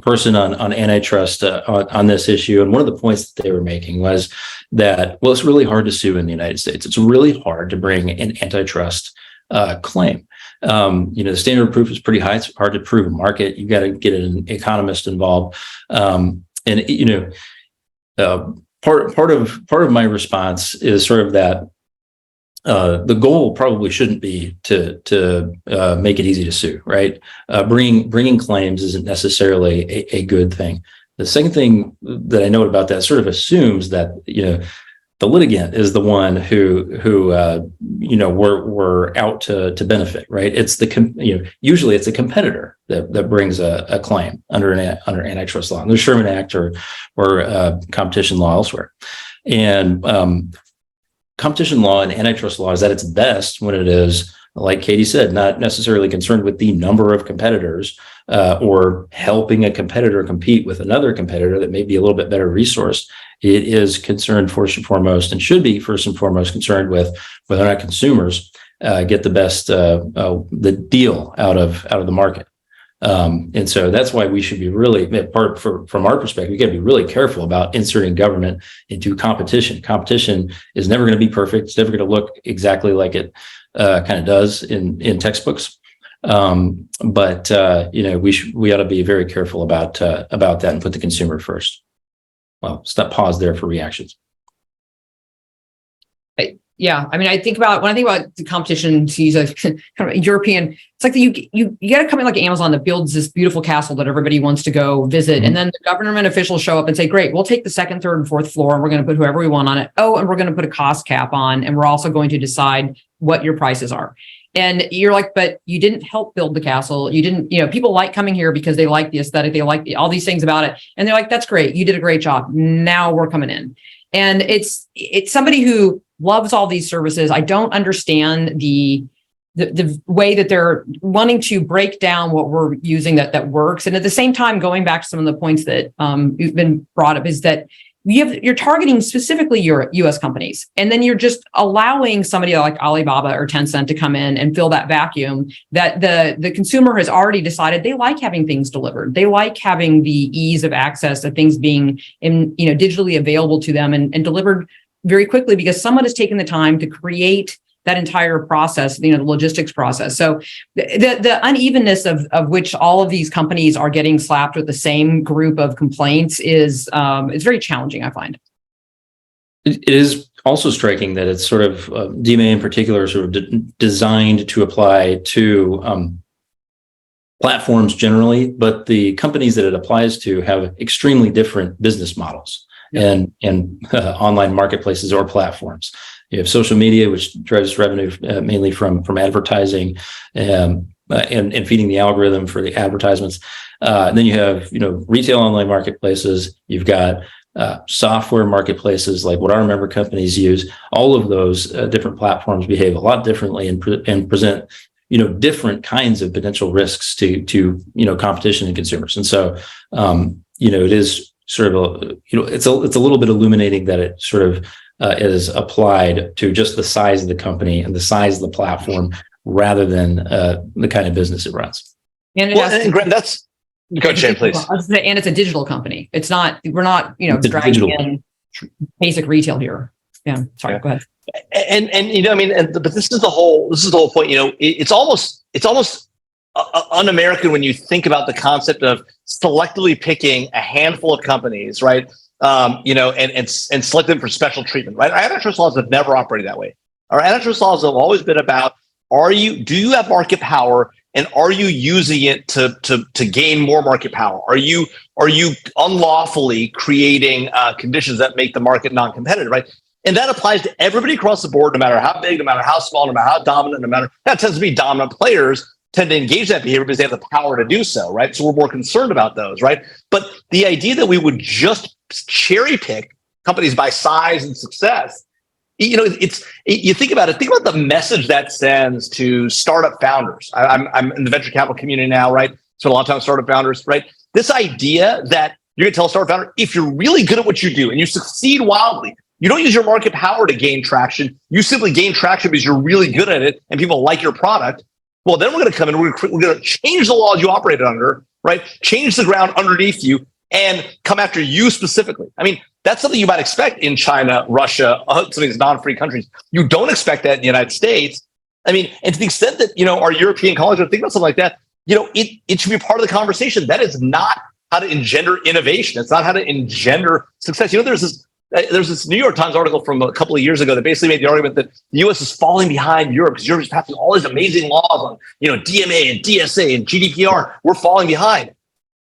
person on antitrust on this issue, and one of the points that they were making was that, well, it's really hard to sue in the United States. It's really hard to bring an antitrust claim. The standard of proof is pretty high. It's hard to prove a market. You got to get an economist involved, part of my response is sort of that. The goal probably shouldn't be to make it easy to sue, right? Bringing claims isn't necessarily a good thing. The second thing that I note about that sort of assumes that the litigant is the one who we're out to benefit, right? It's usually it's a competitor that brings a claim under antitrust law, the Sherman Act or competition law elsewhere, and competition law and antitrust law is at its best when it is, like Katie said, not necessarily concerned with the number of competitors or helping a competitor compete with another competitor that may be a little bit better resourced. It is concerned first and foremost, and should be first and foremost concerned with whether or not consumers get the best the deal out of the market. And so that's why we should be really, from our perspective, we got to be really careful about inserting government into competition. Competition is never going to be perfect. It's never going to look exactly like it kind of does in textbooks. We ought to be very careful about that and put the consumer first. Well, pause there for reactions.
Yeah, I mean, when I think about the competition, to use a kind of European, it's like you got a company like Amazon that builds this beautiful castle that everybody wants to go visit, and then the government officials show up and say, "Great, we'll take the second, third, and fourth floor, and we're going to put whoever we want on it. Oh, and we're going to put a cost cap on, and we're also going to decide what your prices are." And you're like, "But you didn't help build the castle. You didn't. People like coming here because they like the aesthetic, they like all these things about it, and they're like, that's great. You did a great job. Now we're coming in." And it's somebody who loves all these services. I don't understand the way that they're wanting to break down what we're using that works. And at the same time, going back to some of the points that you've been brought up, is that you're targeting specifically your US companies, and then you're just allowing somebody like Alibaba or Tencent to come in and fill that vacuum that the consumer has already decided they like having things delivered. They like having the ease of access of things being digitally available to them and delivered very quickly, because someone has taken the time to create that entire process, the logistics process. So the unevenness of which all of these companies are getting slapped with the same group of complaints is very challenging, I find.
It is also striking that it's sort of DMA in particular, sort of designed to apply to platforms generally, but the companies that it applies to have extremely different business models. And online marketplaces or platforms. You have social media, which drives revenue mainly from advertising and feeding the algorithm for the advertisements. And then you have retail online marketplaces. You've got software marketplaces like what our member companies use. All of those different platforms behave a lot differently and present different kinds of potential risks to competition and consumers. And so it is sort of it's a little bit illuminating that it sort of is applied to just the size of the company and the size of the platform rather than the kind of business it runs.
And it
Well,
has
and Graham, that's go ahead, Shane, please.
and it's a digital company. It's not, we're not,
It's a
dragging
digital.
in basic retail here. Yeah. Sorry,
Yeah.
go ahead.
And you know, I mean, but this is the whole point. You know, it's almost un-American when you think about the concept of selectively picking a handful of companies, right? You know, and select them for special treatment, right? Our antitrust laws have never operated that way. Our antitrust laws have always been about: do you have market power, and are you using it to gain more market power? Are you unlawfully creating conditions that make the market non-competitive, right? And that applies to everybody across the board, no matter how big, no matter how small, no matter how dominant, that tends to be dominant players tend to engage that behavior because they have the power to do so, right? So we're more concerned about those, right? But the idea that we would just cherry pick companies by size and success, you know, you think about it. Think about the message that sends to startup founders. I'm in the venture capital community now, right? Spent a lot of time with startup founders, right? This idea that you're going to tell a startup founder, if you're really good at what you do and you succeed wildly, you don't use your market power to gain traction. You simply gain traction because you're really good at it and people like your product. Well, then we're going to come in, we're going to change the laws you operated under, right? Change the ground underneath you and come after you specifically. I mean, that's something you might expect in China, Russia, some of these non-free countries. You don't expect that in the United States. I mean, and to the extent that, you know, our European colleagues are thinking about something like that, you know, it should be part of the conversation. That is not how to engender innovation. It's not how to engender success. You know, there's this New York Times article from a couple of years ago that basically made the argument that the U.S. is falling behind Europe because Europe is passing all these amazing laws on, you know, DMA and DSA and GDPR. We're falling behind. I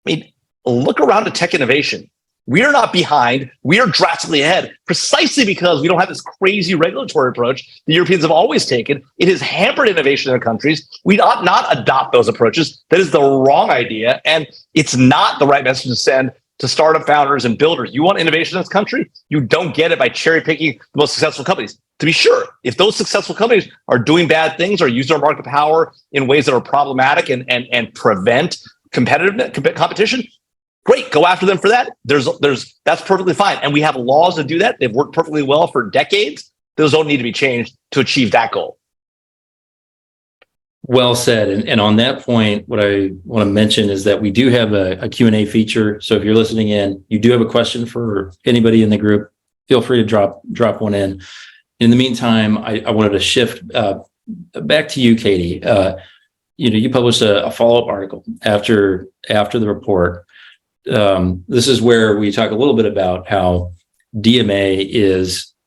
mean, look around to tech innovation. We are not behind. We are drastically ahead precisely because we don't have this crazy regulatory approach the Europeans have always taken. It has hampered innovation in their countries. We ought not adopt those approaches. That is the wrong idea. And it's not the right message to send to startup founders and builders. You want innovation in this country? You don't get it by cherry picking the most successful companies. To be sure, if those successful companies are doing bad things or use their market power in ways that are problematic and prevent competition, great, go after them for that. That's perfectly fine. And we have laws to do that. They've worked perfectly well for decades. Those don't need to be changed to achieve that goal.
Well said. And on that point, what I want to mention is that we do have a Q&A feature. So if you're listening in, you do have a question for anybody in the group, feel free to drop one in. In the meantime, I wanted to shift back to you, Katie. You know, you published a follow-up article after the report. This is where we talk a little bit about how DMA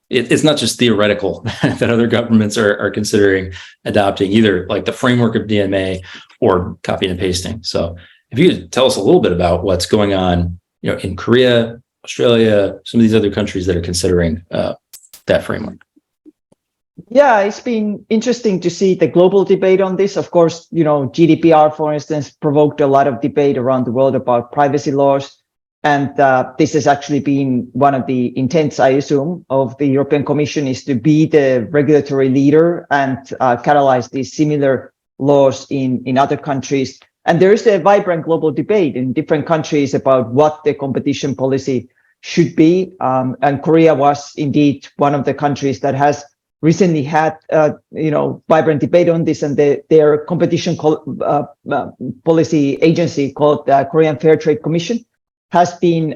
it's not just theoretical that other governments are considering adopting either like the framework of DMA or copying and pasting. So if you could tell us a little bit about what's going on, you know, in Korea, Australia, some of these other countries that are considering that framework.
Yeah, it's been interesting to see the global debate on this. Of course, you know, GDPR, for instance, provoked a lot of debate around the world about privacy laws. And this has actually been one of the intents, I assume, of the European Commission is to be the regulatory leader and catalyze these similar laws in other countries. And there is a vibrant global debate in different countries about what the competition policy should be. And Korea was indeed one of the countries that has recently had, vibrant debate on this, and their competition policy agency called Korean Fair Trade Commission has been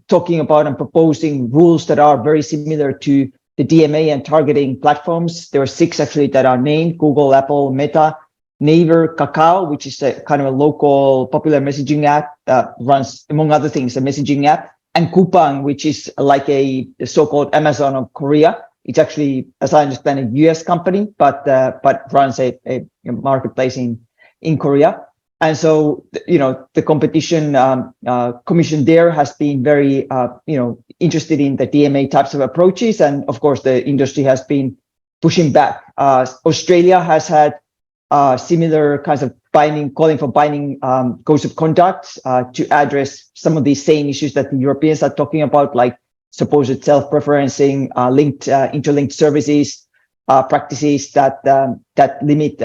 talking about and proposing rules that are very similar to the DMA and targeting platforms. There are 6 actually that are named: Google, Apple, Meta, Naver, Kakao, which is a kind of a local popular messaging app that runs, among other things, a messaging app, and Coupang, which is like a so-called Amazon of Korea. It's actually, as I understand, a US company, but runs a marketplace in Korea. And so, you know, the competition commission there has been very, interested in the DMA types of approaches. And of course, the industry has been pushing back. Australia has had similar kinds of calling for binding codes of conduct to address some of these same issues that the Europeans are talking about, like supposed self-preferencing, interlinked services, practices that limit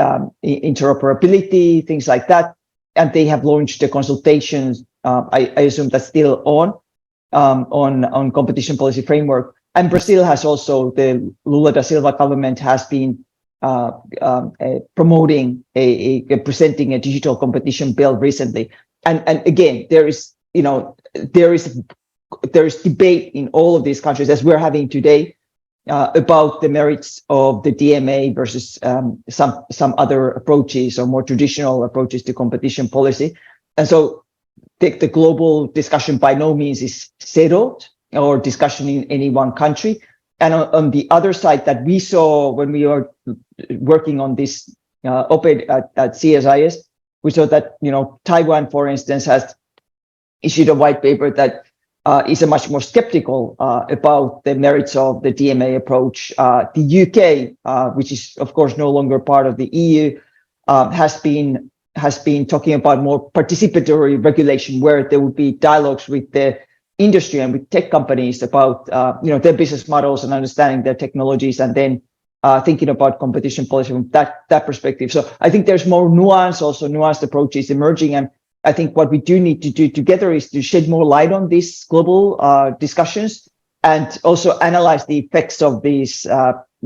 interoperability, things like that. And they have launched the consultations. I assume that's still on competition policy framework. And Brazil has also, the Lula da Silva government has been promoting presenting a digital competition bill recently. And again, there is debate in all of these countries, as we're having today, about the merits of the DMA versus some other approaches or more traditional approaches to competition policy. And so the global discussion by no means is settled or discussion in any one country. And on the other side that we saw when we were working on this op-ed at CSIS, we saw that, Taiwan, for instance, has issued a white paper that is a much more skeptical about the merits of the DMA approach. The UK, which is of course no longer part of the EU, has been talking about more participatory regulation, where there would be dialogues with the industry and with tech companies about their business models and understanding their technologies, and then thinking about competition policy from that perspective. So I think there's more nuanced approaches emerging, and I think what we do need to do together is to shed more light on these global discussions, and also analyze the effects of these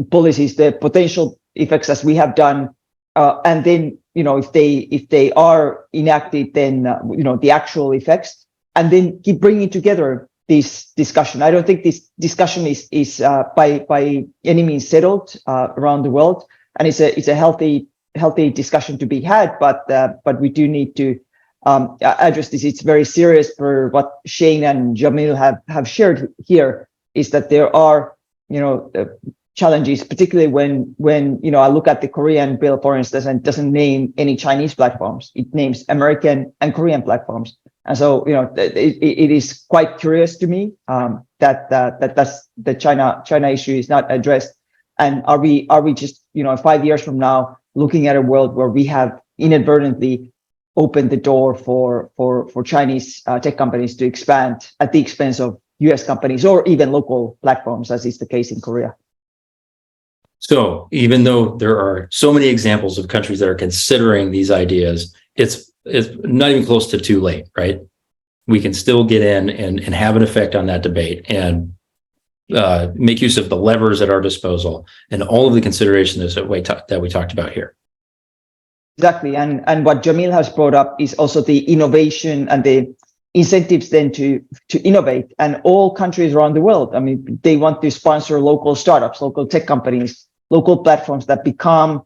policies, the potential effects, as we have done, and then if they are enacted, then the actual effects, and then keep bringing together this discussion. I don't think this discussion is by any means settled around the world, and it's a healthy discussion to be had. But we do need to address this. It's very serious. For what Shane and Jamil have shared here, is that there are challenges, particularly when I look at the Korean bill, for instance, and it doesn't name any Chinese platforms. It names American and Korean platforms. And so, it is quite curious to me that the China issue is not addressed. And are we just 5 years from now looking at a world where we have inadvertently opened the door for Chinese tech companies to expand at the expense of US companies or even local platforms, as is the case in Korea?
So even though there are so many examples of countries that are considering these ideas, it's not even close to too late, right? We can still get in and have an effect on that debate and make use of the levers at our disposal and all of the considerations that we talked about here.
Exactly. And what Jamil has brought up is also the innovation and the incentives then to innovate. And all countries around the world, I mean, they want to sponsor local startups, local tech companies, local platforms that become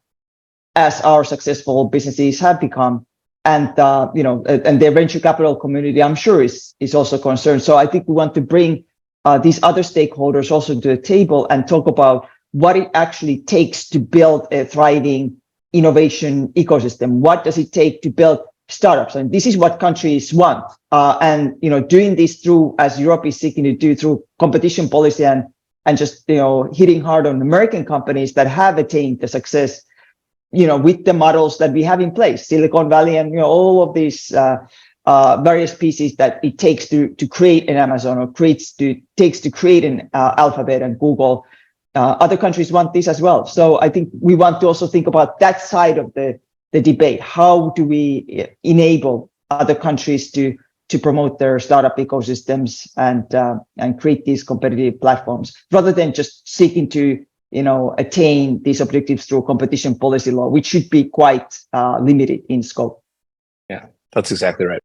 as our successful businesses have become. And and their venture capital community, I'm sure, is also concerned. So I think we want to bring these other stakeholders also to the table and talk about what it actually takes to build a thriving innovation ecosystem. What does it take to build startups? And this is what countries want. And doing this through, as Europe is seeking to do, through competition policy and just hitting hard on American companies that have attained the success, with the models that we have in place, Silicon Valley, and all of these various pieces that it takes to create an Amazon, or takes to create an Alphabet and Google. Other countries want this as well. So I think we want to also think about that side of the debate. How do we enable other countries to promote their startup ecosystems and create these competitive platforms, rather than just seeking to attain these objectives through competition policy law, which should be quite limited in scope.
Yeah, that's exactly right.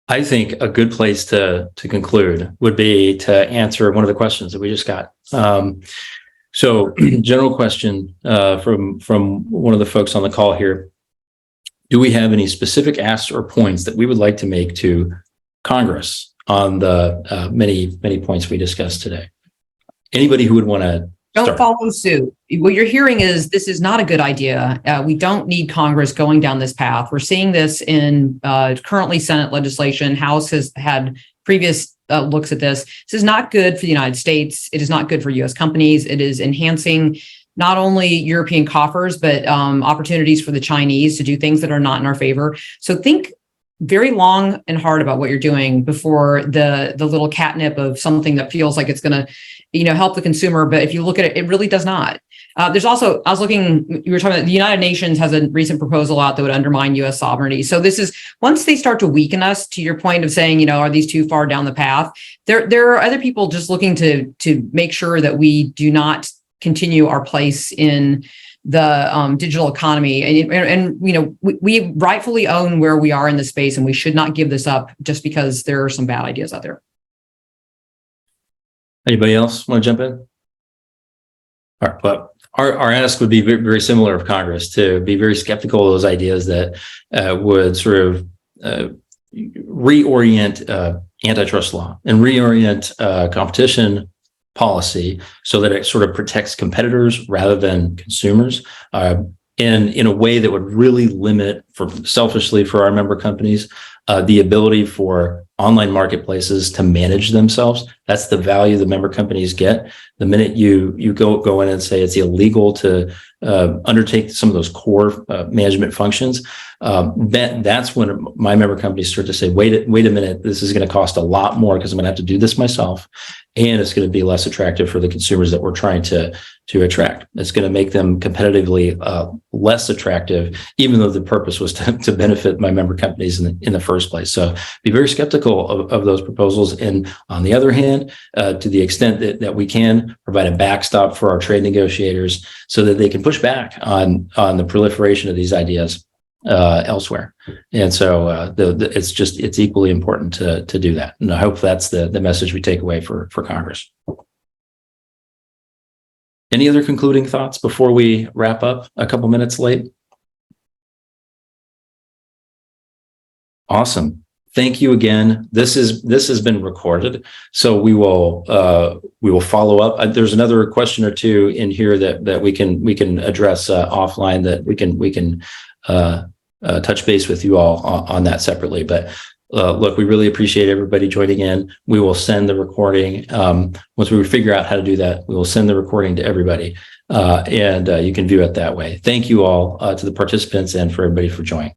I think a good place to conclude would be to answer one of the questions that we just got. So general question from one of the folks on the call here. Do we have any specific asks or points that we would like to make to Congress on the many points we discussed today? Anybody who would want to
Don't follow suit. What you're hearing is this is not a good idea. We don't need Congress going down this path. We're seeing this in currently Senate legislation. House has had previous looks at this. This is not good for the United States. It is not good for U.S. companies. It is enhancing not only European coffers, but opportunities for the Chinese to do things that are not in our favor. So think very long and hard about what you're doing before the little catnip of something that feels like it's going to help the consumer. But if you look at it, it really does not. There's also, I was looking, you were talking about the United Nations has a recent proposal out that would undermine U.S. sovereignty. So this is, once they start to weaken us, to your point of saying, are these too far down the path? There are other people just looking to make sure that we do not continue our place in the digital economy. And you know, we rightfully own where we are in the space, and we should not give this up just because there are some bad ideas out there.
Anybody else want to jump in? All right, but our ask would be very, very similar of Congress to be very skeptical of those ideas that would sort of reorient antitrust law and reorient competition policy so that it sort of protects competitors rather than consumers, and in a way that would really limit, selfishly for our member companies, the ability for online marketplaces to manage themselves. That's the value the member companies get. The minute you go in and say it's illegal to undertake some of those core management functions, that's when my member companies start to say, wait a minute, this is going to cost a lot more because I'm going to have to do this myself, and it's going to be less attractive for the consumers that we're trying to attract. It's going to make them competitively less attractive, even though the purpose was to benefit my member companies in the first place. So be very skeptical of those proposals. And on the other hand, to the extent that we can provide a backstop for our trade negotiators so that they can push back on the proliferation of these ideas elsewhere. And so it's equally important to do that. And I hope that's the message we take away for Congress. Any other concluding thoughts before we wrap up a couple minutes late? Awesome. Thank you again. This has been recorded, so we will follow up. There's another question or two in here that we can address offline, that we can touch base with you all on that separately. But look, we really appreciate everybody joining in. We will send the recording once we figure out how to do that. We will send the recording to everybody, and you can view it that way. Thank you all to the participants and for everybody for joining.